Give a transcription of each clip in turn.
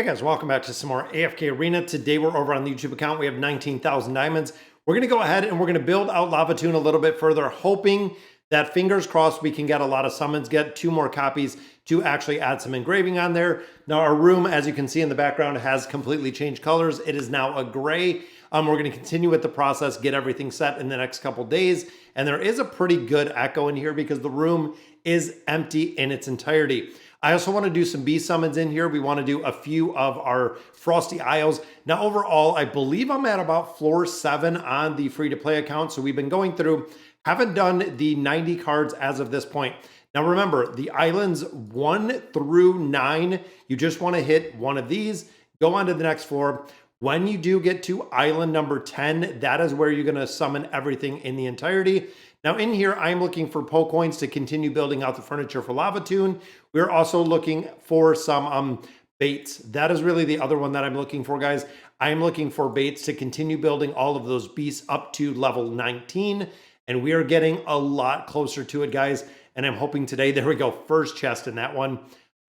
Hey guys, welcome back to some more AFK Arena. Today we're over on the YouTube account. We have 19,000 diamonds. We're going to go ahead and we're going to build out Lavatune a little bit further, hoping that, fingers crossed, we can get a lot of summons, get 2 more copies to actually add some engraving on there. Now our room, as you can see in the background, has completely changed colors. It is now a gray. We're going to continue with the process, get everything set in the next couple days. And there is a pretty good echo in here because the room is empty in its entirety. I also want to do some bee summons in here. We want to do a few of our Frosty Isles. Now, overall, I believe I'm at about floor 7 on the free-to-play account. So we've been going through, haven't done the 90 cards as of this point. Now, remember, the islands 1 through 9, you just want to hit one of these, go on to the next floor. When you do get to island number 10, that is where you're going to summon everything in the entirety. Now in here, I'm looking for Poke Coins to continue building out the furniture for Lavatune. We're also looking for some baits. That is really the other one that I'm looking for, guys. I'm looking for baits to continue building all of those beasts up to level 19. And we are getting a lot closer to it, guys. And I'm hoping today, there we go, first chest in that one.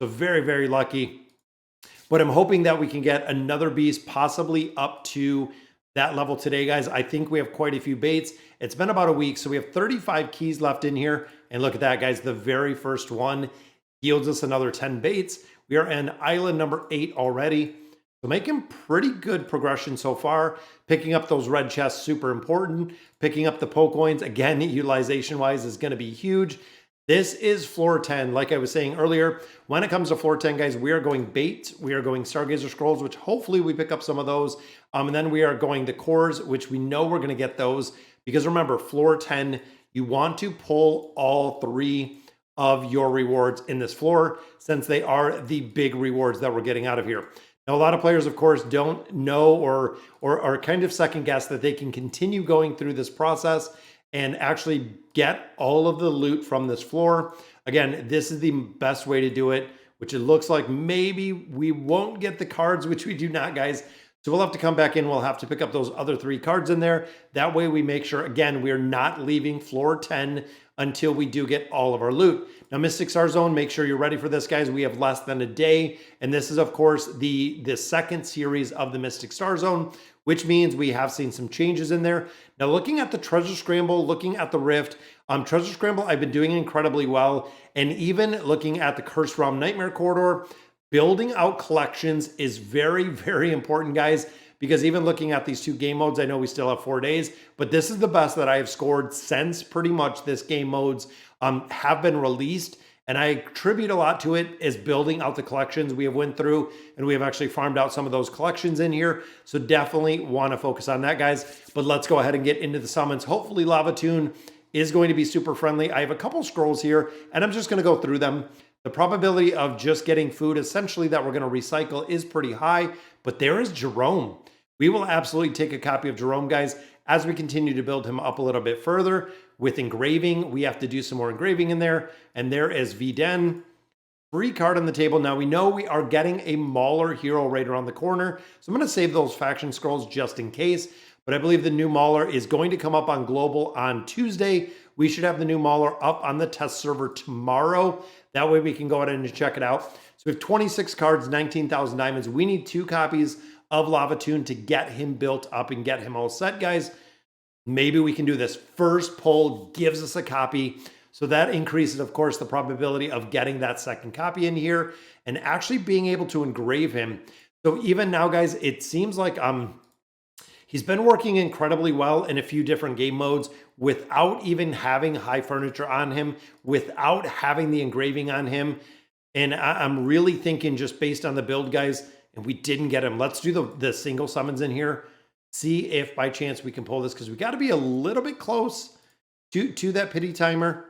So very, very lucky. But I'm hoping that we can get another beast possibly up to that level today, guys. I think we have quite a few baits. It's been about a week, so we have 35 keys left in here. And look at that, guys. The very first one yields us another 10 baits. We are in island number 8 already. So making pretty good progression so far. Picking up those red chests, super important. Picking up the Poke Coins, again, utilization-wise is going to be huge. This is floor 10. Like I was saying earlier, when it comes to floor 10, guys, we are going bait. We are going Stargazer Scrolls, which hopefully we pick up some of those. And then we are going the cores, which we know we're going to get those. Because remember, floor 10, you want to pull all 3 of your rewards in this floor, since they are the big rewards that we're getting out of here. Now, a lot of players, of course, don't know or are kind of second guess that they can continue going through this process and actually get all of the loot from this floor. Again, this is the best way to do it, which it looks like maybe we won't get the cards, which we do not, guys. So we'll have to come back in. We'll have to pick up those other 3 cards in there. That way we make sure, again, we're not leaving floor 10 until we do get all of our loot. Now, Mystic Star Zone, make sure you're ready for this, guys. We have less than a day. And this is, of course, the second series of the Mystic Star Zone, which means we have seen some changes in there. Now, looking at the Treasure Scramble, looking at the Rift, Treasure Scramble, I've been doing incredibly well. And even looking at the Cursed Realm Nightmare Corridor, building out collections is very, very important, guys, because even looking at these 2 game modes, I know we still have 4 days, but this is the best that I have scored since pretty much this game modes have been released. And I attribute a lot to it is building out the collections. We have went through and we have actually farmed out some of those collections in here. So definitely want to focus on that, guys. But let's go ahead and get into the summons. Hopefully Lavatune is going to be super friendly. I have a couple scrolls here and I'm just going to go through them. The probability of just getting food essentially that we're going to recycle is pretty high, but there is Jerome. We will absolutely take a copy of Jerome, guys, as we continue to build him up a little bit further. With engraving, we have to do some more engraving in there. And there is Vden. Free card on the table. Now we know we are getting a Mauler hero right around the corner. So I'm going to save those faction scrolls just in case. But I believe the new Mauler is going to come up on Global on Tuesday. We should have the new Mauler up on the test server tomorrow. That way we can go ahead and check it out. So we have 26 cards, 19,000 diamonds. We need 2 copies of Lavatune to get him built up and get him all set, guys. Maybe we can do this. First pull gives us a copy. So that increases, of course, the probability of getting that second copy in here and actually being able to engrave him. So even now, guys, it seems like he's been working incredibly well in a few different game modes without even having high furniture on him, without having the engraving on him. And I'm really thinking, just based on the build, guys, and we didn't get him. Let's do the single summons in here. See if by chance we can pull this, because we got to be a little bit close to that pity timer.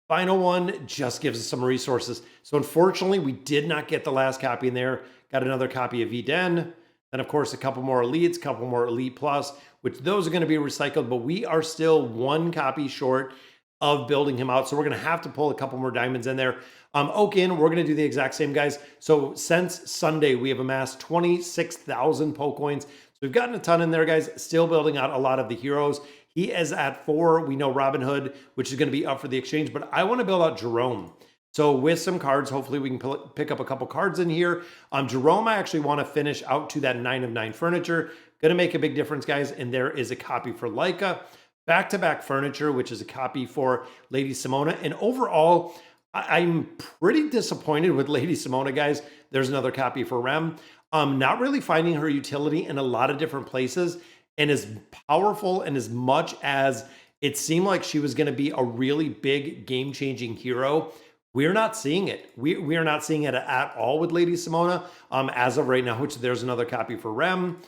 Final one just gives us some resources. So unfortunately, we did not get the last copy in there. Got another copy of Vden. And of course, a couple more elites, couple more elite plus, which those are going to be recycled, but we are still 1 copy short of building him out. So we're going to have to pull a couple more diamonds in there. Oaken, we're going to do the exact same, guys. So since Sunday, we have amassed 26,000 Poke Coins. So we've gotten a ton in there, guys. Still building out a lot of the heroes. He is at 4. We know Robin Hood, which is going to be up for the exchange, but I want to build out Jerome. So with some cards, hopefully we can pick up a couple cards in here. Jerome, I actually want to finish out to that 9 of 9 furniture. Going to make a big difference, guys. And there is a copy for Leica. Back-to-back furniture, which is a copy for Lady Simona. And overall, I'm pretty disappointed with Lady Simona, guys. There's another copy for Rem. Not really finding her utility in a lot of different places. And as powerful and as much as it seemed like she was going to be a really big game-changing hero, we're not seeing it. We are not seeing it at all with Lady Simona as of right now, which there's another copy for Rem.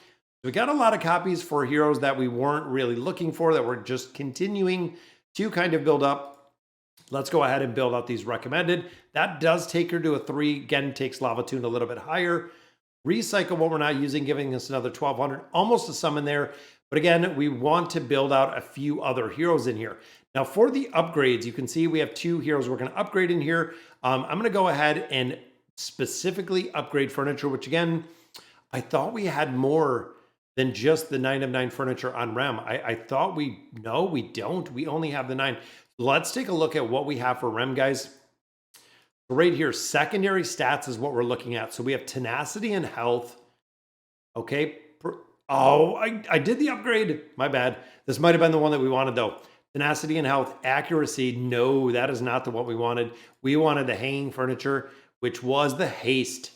We got a lot of copies for heroes that we weren't really looking for, that we're just continuing to kind of build up. Let's go ahead and build out these recommended. That does take her to a 3. Again, takes Lavatune a little bit higher. Recycle what we're not using, giving us another 1,200, almost a summon there. But again, we want to build out a few other heroes in here. Now for the upgrades, you can see we have 2 heroes we're going to upgrade in here. I'm going to go ahead and specifically upgrade furniture, which again, I thought we had more than just the 9 of 9 furniture on Rem. I thought no, we don't. We only have the 9. Let's take a look at what we have for Rem, guys. Right here, secondary stats is what we're looking at. So we have tenacity and health. Okay. Oh, I did the upgrade. My bad. This might have been the one that we wanted though. Tenacity and health. Accuracy. No, that is not the what we wanted. We wanted the hanging furniture, which was the haste.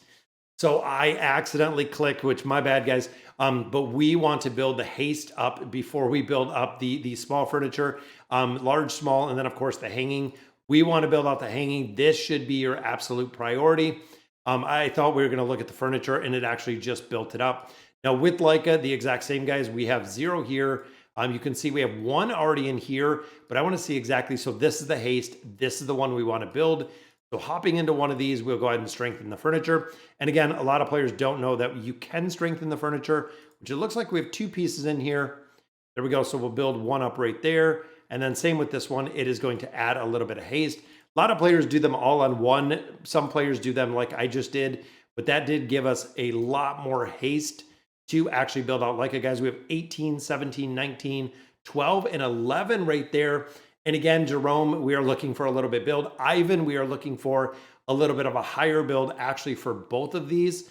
So I accidentally clicked, which my bad, guys. But we want to build the haste up before we build up the small furniture, large, small, and then of course the hanging. We want to build out the hanging. This should be your absolute priority. I thought we were going to look at the furniture, and it actually just built it up. Now with Leica, the exact same, guys. We have 0 here. You can see we have 1 already in here, but I want to see exactly. So this is the haste. This is the one we want to build. So hopping into one of these, we'll go ahead and strengthen the furniture. And again, a lot of players don't know that you can strengthen the furniture, which it looks like we have 2 pieces in here. There we go. So we'll build 1 up right there. And then same with this one, it is going to add a little bit of haste. A lot of players do them all on 1. Some players do them like I just did, but that did give us a lot more haste to actually build out Leica, guys. We have 18, 17, 19, 12, and 11 right there. And again, Jerome, we are looking for a little bit build. Ivan, we are looking for a little bit of a higher build actually for both of these.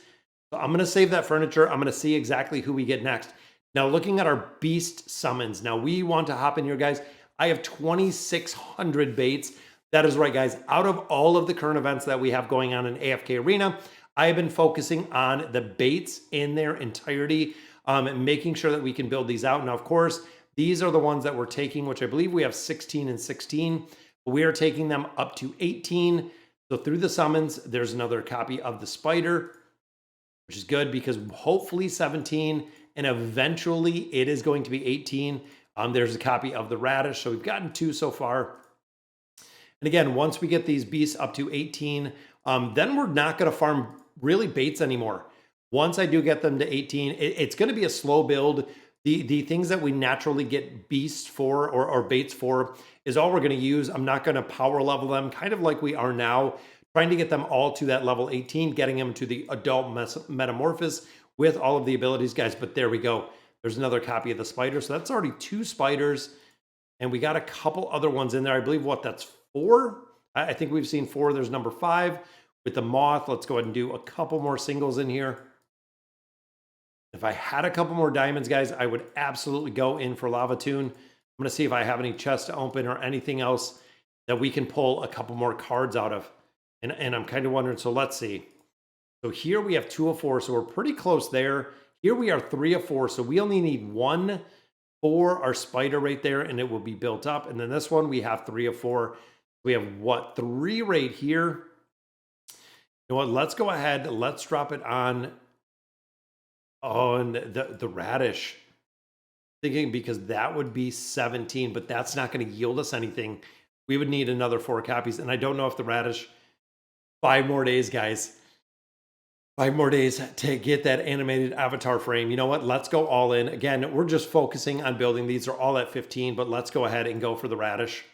So I'm going to save that furniture. I'm going to see exactly who we get next. Now looking at our beast summons. Now we want to hop in here, guys. I have 2,600 baits. That is right, guys. Out of all of the current events that we have going on in AFK Arena, I have been focusing on the baits in their entirety, making sure that we can build these out. Now, of course, these are the ones that we're taking, which I believe we have 16 and 16. But we are taking them up to 18. So through the summons, there's another copy of the spider, which is good because hopefully 17, and eventually it is going to be 18. There's a copy of the radish. So we've gotten 2 so far. And again, once we get these beasts up to 18, then we're not going to farm really baits anymore. Once I do get them to 18, it's going to be a slow build. The things that we naturally get beasts for or baits for is all we're going to use. I'm not going to power level them, kind of like we are now, trying to get them all to that level 18, getting them to the adult metamorphosis with all of the abilities, guys. But there we go. There's another copy of the spider. So that's already 2 spiders. And we got a couple other ones in there. I believe that's 4. I think we've seen 4. There's number 5 with the moth. Let's go ahead and do a couple more singles in here. If I had a couple more diamonds, guys, I would absolutely go in for Lavatune. I'm going to see if I have any chests to open or anything else that we can pull a couple more cards out of. And I'm kind of wondering, so let's see. So here we have 2 of 4, so we're pretty close there. Here we are 3 of 4, so we only need 1 for our spider right there, and it will be built up. And then this one, we have 3 of 4. We have what, 3 right here? You know what, let's go ahead, let's drop it on the radish. Thinking because that would be 17, but that's not going to yield us anything. We would need another 4 copies, and I don't know if the radish, 5 more days, guys. 5 more days to get that animated avatar frame. You know what? Let's go all in. Again, we're just focusing on building. These are all at 15, but let's go ahead and go for the radish.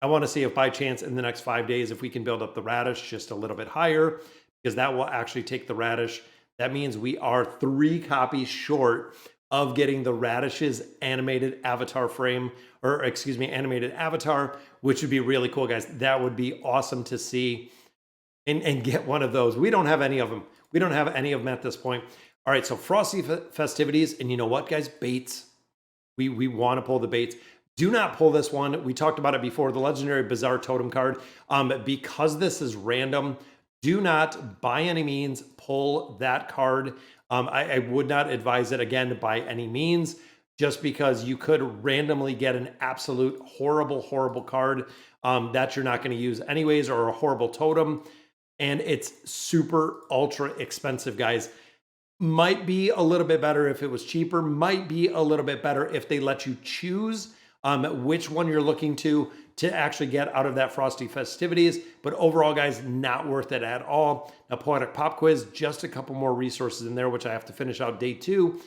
I want to see if by chance in the next 5 days, if we can build up the radish just a little bit higher, because that will actually take the radish. That means we are 3 copies short of getting the radish's animated avatar frame, or excuse me, animated avatar, which would be really cool, guys. That would be awesome to see. and get one of those. We don't have any of them. We don't have any of them at this point. All right, so Frosty Festivities, and you know what, guys? Baits. We want to pull the baits. Do not pull this one. We talked about it before, the Legendary Bizarre Totem card. Because this is random, do not, by any means, pull that card. I would not advise it, again, by any means, just because you could randomly get an absolute horrible, horrible card that you're not going to use anyways, or a horrible totem. And it's super ultra expensive, guys. Might be a little bit better if it was cheaper. Might be a little bit better if they let you choose which one you're looking to actually get out of that Frosty Festivities. But overall, guys, not worth it at all. Now, Poetic Pop Quiz, just a couple more resources in there, which I have to finish out day 2.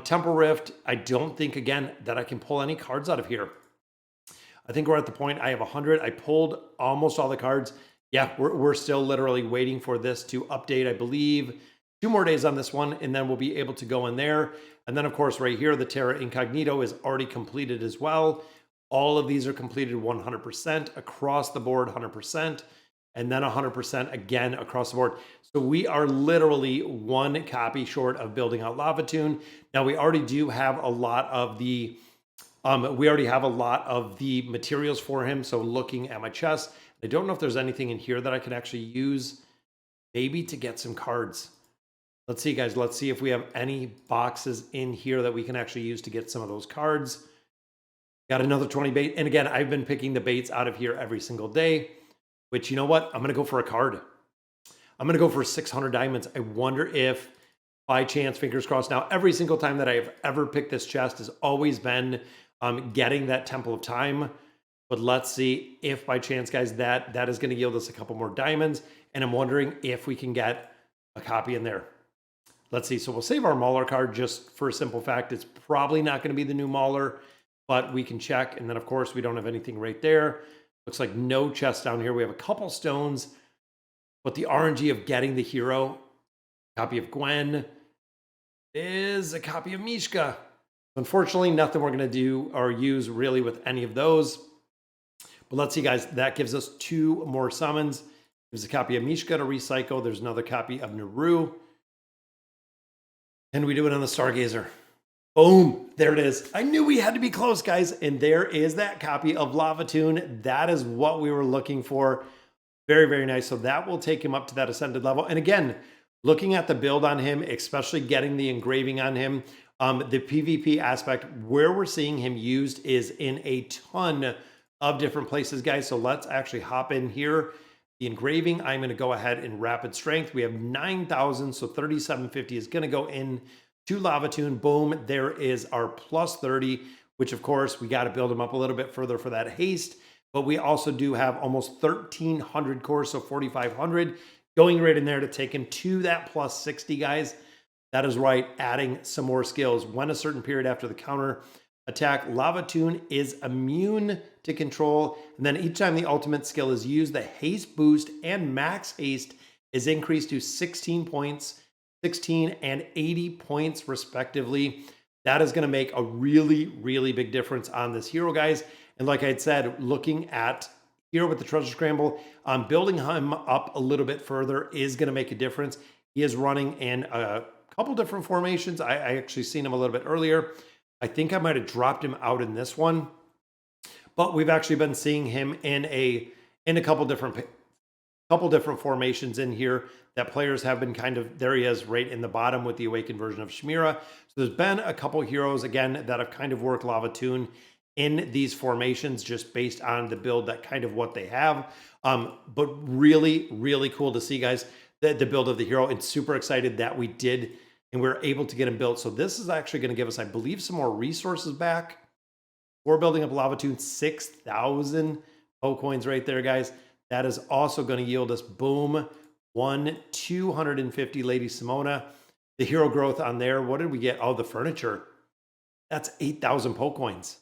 Temple Rift, I don't think, again, that I can pull any cards out of here. I think we're at the point I have 100. I pulled almost all the cards. Yeah, we're still literally waiting for this to update, I believe. 2 more days on this one, and then we'll be able to go in there. And then, of course, right here, the Terra Incognito is already completed as well. All of these are completed 100% across the board, 100%, and then 100% again across the board. So we are literally 1 copy short of building out Lavatune. Now, we already do have a lot of the materials for him. So looking at my chest, I don't know if there's anything in here that I could actually use, maybe to get some cards. Let's see, guys. Let's see if we have any boxes in here that we can actually use to get some of those cards. Got another 20 bait. And again, I've been picking the baits out of here every single day, which, you know what? I'm going to go for a card. I'm going to go for 600 diamonds. I wonder if, by chance, fingers crossed. Now, every single time that I've ever picked this chest has always been getting that Temple of Time. But let's see if, by chance, guys, that is going to yield us a couple more diamonds. And I'm wondering if we can get a copy in there. Let's see. So we'll save our Mauler card just for a simple fact. It's probably not going to be the new Mauler, but we can check. And then, of course, we don't have anything right there. Looks like no chest down here. We have a couple stones, but the RNG of getting the hero, copy of Gwen, is a copy of Mishka. Unfortunately, nothing we're going to do or use really with any of those. But let's see, guys. That gives us 2 more summons. There's a copy of Mishka to recycle. There's another copy of Naru. And we do it on the Stargazer. Boom, there it is. I knew we had to be close, guys. And there is that copy of Lavatune. That is what we were looking for. Very, very nice. So that will take him up to that ascended level. And again, looking at the build on him, especially getting the engraving on him, the PvP aspect, where we're seeing him used is in a ton of different places, guys. So let's actually hop in here. The engraving, I'm going to go ahead in rapid strength. We have 9,000, so 3,750 is going to go in to Lavatune. Boom, there is our plus 30, which of course we got to build him up a little bit further for that haste. But we also do have almost 1,300 cores, so 4,500 going right in there to take him to that plus 60, guys. That is right, adding some more skills. When a certain period after the counter attack, Lavatune is immune to control. And then each time the ultimate skill is used, the haste boost and max haste is increased to 16 points, 16 and 80 points respectively. That is going to make a really, really big difference on this hero, guys. And like I had said, looking at here with the treasure scramble, building him up a little bit further is going to make a difference. He is running in a couple different formations. I actually seen him a little bit earlier. I think I might have dropped him out in this one, but we've actually been seeing him in a couple different formations in here that players have been kind of, there he is right in the bottom with the awakened version of Shmira. So there's been a couple heroes again that have kind of worked Lavatune in these formations just based on the build, that kind of what they have. But really, really cool to see, guys, the build of the hero, and super excited that we did and we're able to get him built. So this is actually going to give us, I believe, some more resources back. We're building up Lavatune, 6,000 O coins right there, guys. That is also going to yield us, boom, 250 Lady Simona. The hero growth on there, what did we get? Oh, the furniture. That's 8,000 Po coins.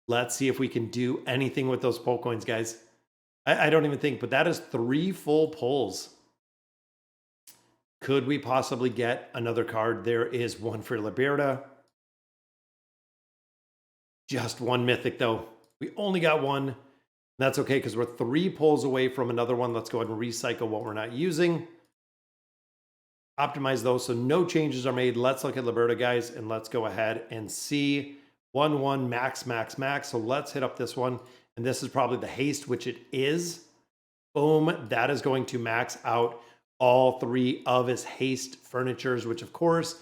Let's see if we can do anything with those Po coins, guys. I don't even think, but that is 3 full pulls. Could we possibly get another card? There is one for Liberta. Just one mythic, though. We only got one. That's okay because we're 3 pulls away from another one. Let's go ahead and recycle what we're not using. Optimize those so no changes are made. Let's look at Liberta, guys, and let's go ahead and see 1-1 max, max, max. So let's hit up this one. And this is probably the haste, which it is. Boom. That is going to max out all 3 of his haste furnitures, which of course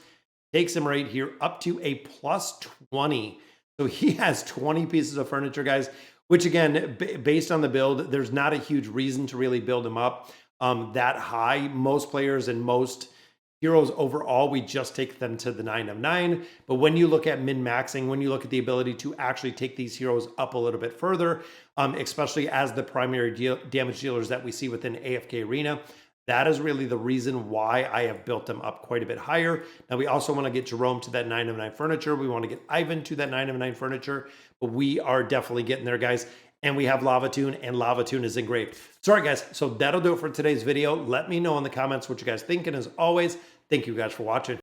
takes him right here up to a plus 20. So he has 20 pieces of furniture, guys, which again, based on the build, there's not a huge reason to really build him up that high. Most players and most heroes overall, we just take them to the 9 of 9. But when you look at min-maxing, when you look at the ability to actually take these heroes up a little bit further, especially as the primary damage dealers that we see within AFK Arena, that is really the reason why I have built them up quite a bit higher. Now, we also want to get Jerome to that 9 of 9 furniture. We want to get Ivan to that 9 of 9 furniture, but we are definitely getting there, guys. And we have Lavatune, and Lavatune is engraved. So, all right, guys, so that'll do it for today's video. Let me know in the comments what you guys think, and as always, thank you guys for watching.